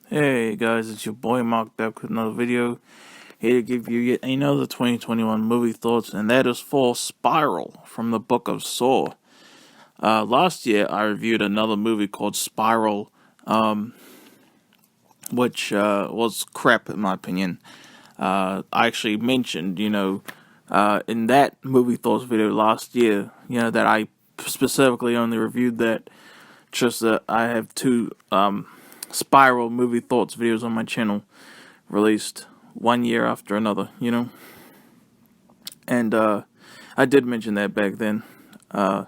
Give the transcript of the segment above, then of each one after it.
Hey guys, it's your boy Mark back with another video. Here to give you yet another 2021 movie thoughts, and that is for Spiral from the Book of Saw. Last year I reviewed another movie called Spiral, which was crap in my opinion. I actually mentioned, in that movie thoughts video last year, that I specifically only reviewed that. Just that I have two Spiral movie thoughts videos on my channel released one year after another. And I did mention that back then. That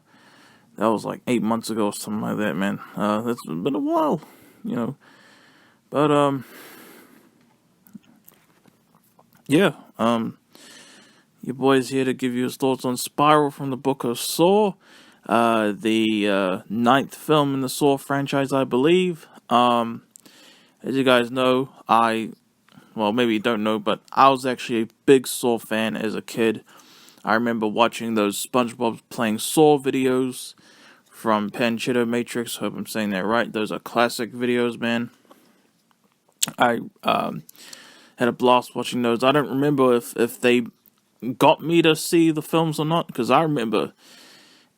was like 8 months ago or something like that, man. That's been a while, you know. But yeah, your boy's here to give you his thoughts on Spiral from the Book of Saw, the ninth film in the Saw franchise, I believe. As you guys know, well, maybe you don't know, but I was actually a big Saw fan as a kid. I remember watching those SpongeBob playing Saw videos from Panchito Matrix. Hope I'm saying that right. Those are classic videos, man. I had a blast watching those. I don't remember if they got me to see the films or not, because I remember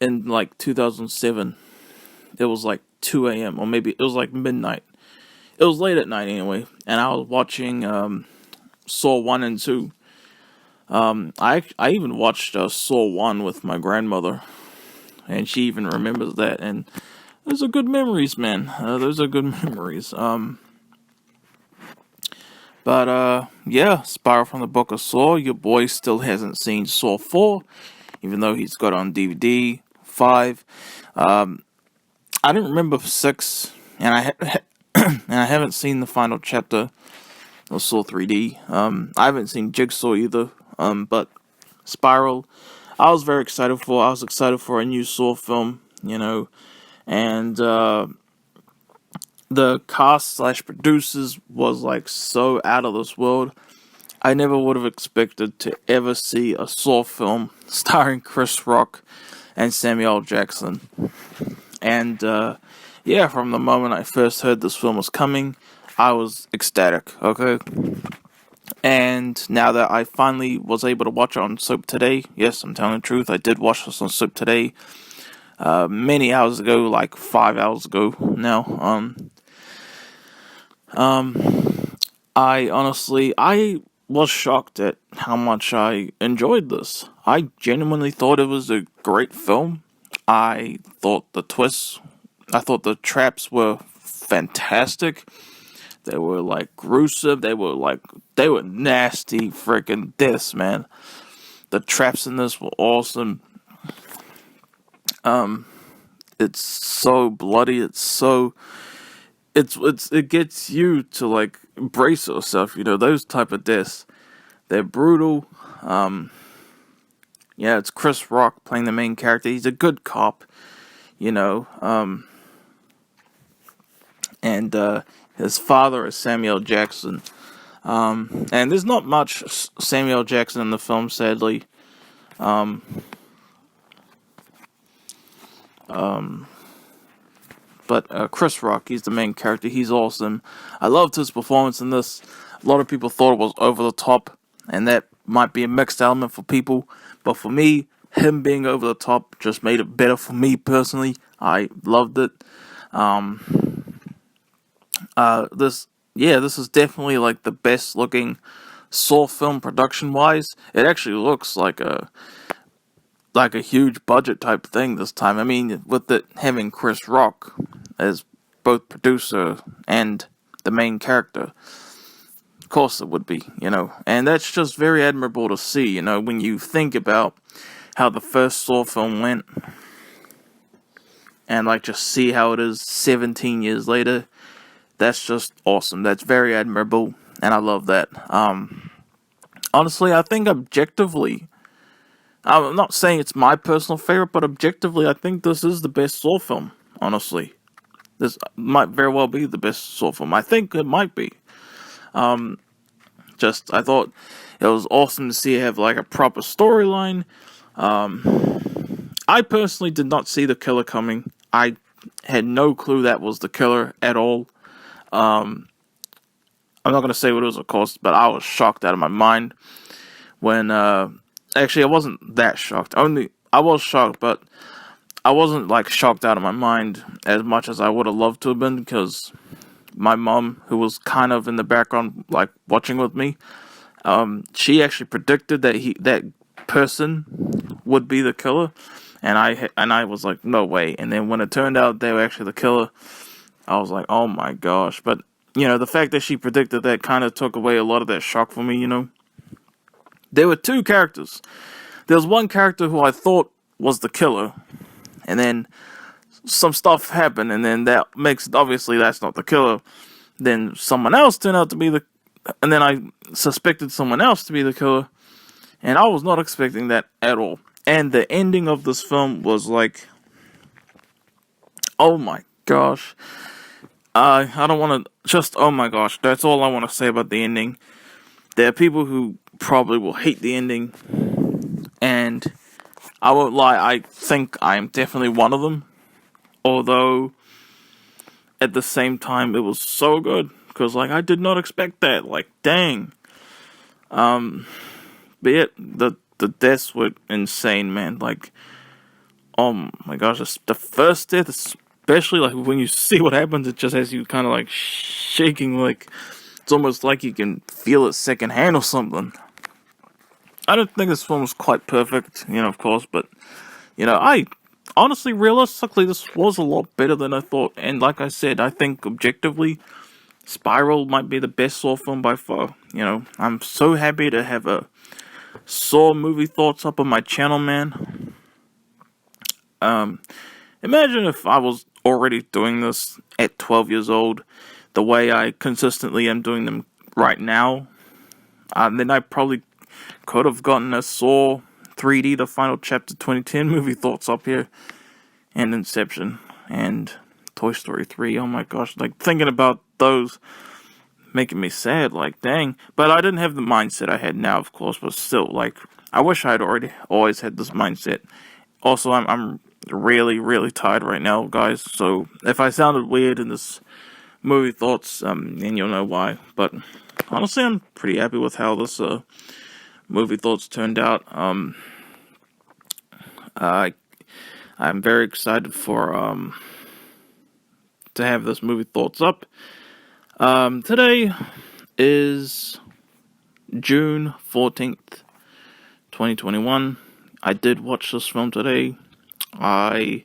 in like 2007, it was like 2 a.m. or maybe it was like midnight. It was late at night anyway, and I was watching Saw 1 and 2. I even watched Saw 1 with my grandmother, and she even remembers that, and those are good memories, man. Those are good memories. Yeah, Spiral from the Book of Saw. Your boy still hasn't seen Saw 4, even though he's got it on DVD. 5. I didn't remember 6, and and I haven't seen the final chapter of Saw 3D. I haven't seen Jigsaw either. But Spiral, I was very excited for. I was excited for a new Saw film, and the cast / producers was like so out of this world. I never would have expected to ever see a Saw film starring Chris Rock and Samuel L. Jackson. And yeah, from the moment I first heard this film was coming, I was ecstatic. Okay. And now that I finally was able to watch it on Soap Today, yes, I'm telling the truth, I did watch this on Soap Today many hours ago, like 5 hours ago now. I was shocked at how much I enjoyed this. I genuinely thought it was a great film. I thought the traps were fantastic. They were like gruesome. They were nasty freaking deaths, man. The traps in this were awesome. It's so bloody. It gets you to like brace yourself. Those type of deaths. They're brutal. Yeah, it's Chris Rock playing the main character. He's a good cop. And his father is Samuel Jackson. And there's not much Samuel Jackson in the film, sadly. But Chris Rock, he's the main character. He's awesome. I loved his performance in this. A lot of people thought it was over the top, and that might be a mixed element for people. But for me, him being over the top just made it better for me personally. I loved it. This is definitely like the best looking Saw film production wise. It actually looks like a huge budget type thing this time. I mean, with it having Chris Rock as both producer and the main character, of course it would be, and that's just very admirable to see, when you think about how the first Saw film went, and like just see how it is 17 years later. That's just awesome. That's very admirable, and I love that. Honestly, I think objectively, I'm not saying it's my personal favorite, but objectively, I think this is the best Saw film, honestly. This might very well be the best Saw film. I think it might be. I thought it was awesome to see it have like a proper storyline. I personally did not see the killer coming. I had no clue that was the killer at all. I'm not gonna say what it was, of course, but I was shocked out of my mind when. Actually, I wasn't that shocked. I was shocked, but I wasn't like shocked out of my mind as much as I would have loved to have been, because my mom, who was kind of in the background, like watching with me, she actually predicted that person would be the killer, and I was like, no way. And then when it turned out they were actually the killer, I was like, oh my gosh. But the fact that she predicted that kind of took away a lot of that shock for me. There were two characters. There was one character who I thought was the killer, and then some stuff happened, and then that makes it obviously that's not the killer. Then someone else turned out to be and then I suspected someone else to be the killer, and I was not expecting that at all. And the ending of this film was like, oh my gosh. I don't want to oh my gosh, that's all I want to say about the ending. There are people who probably will hate the ending, and I won't lie, I think I am definitely one of them. Although, at the same time, it was so good, because, like, I did not expect that. Like, dang. But yeah, the deaths were insane, man. Like, oh my gosh, the first death, especially, like, when you see what happens, it just has you kind of, like, shaking, like, it's almost like you can feel it secondhand or something. I don't think this film was quite perfect, of course, but, I honestly, realistically, this was a lot better than I thought. And like I said, I think objectively, Spiral might be the best Saw film by far. I'm so happy to have a Saw movie thoughts up on my channel, man. Imagine if I was already doing this at 12 years old, the way I consistently am doing them right now. Then I probably could have gotten a Saw 3D, the final chapter 2010 movie thoughts up here, and Inception, and Toy Story 3. Oh my gosh, like, thinking about those making me sad, like, dang. But I didn't have the mindset I had now, of course, but still, like, I wish I had always had this mindset. Also, I'm really, really tired right now, guys, so if I sounded weird in this movie thoughts, then you'll know why. But honestly, I'm pretty happy with how this movie thoughts turned out. I'm very excited for to have this movie thoughts up. Today is June 14th, 2021. I did watch this film today. I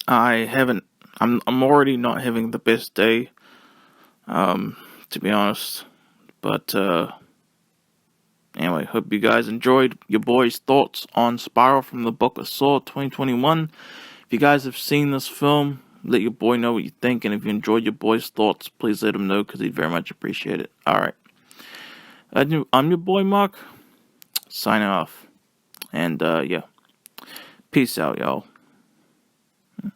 haven't. I'm already not having the best day, to be honest. But anyway, hope you guys enjoyed your boy's thoughts on Spiral from the Book of Saw 2021. If you guys have seen this film, let your boy know what you think. And if you enjoyed your boy's thoughts, please let him know, because he'd very much appreciate it. Alright. I'm your boy Mark, signing off. And yeah. Peace out, y'all.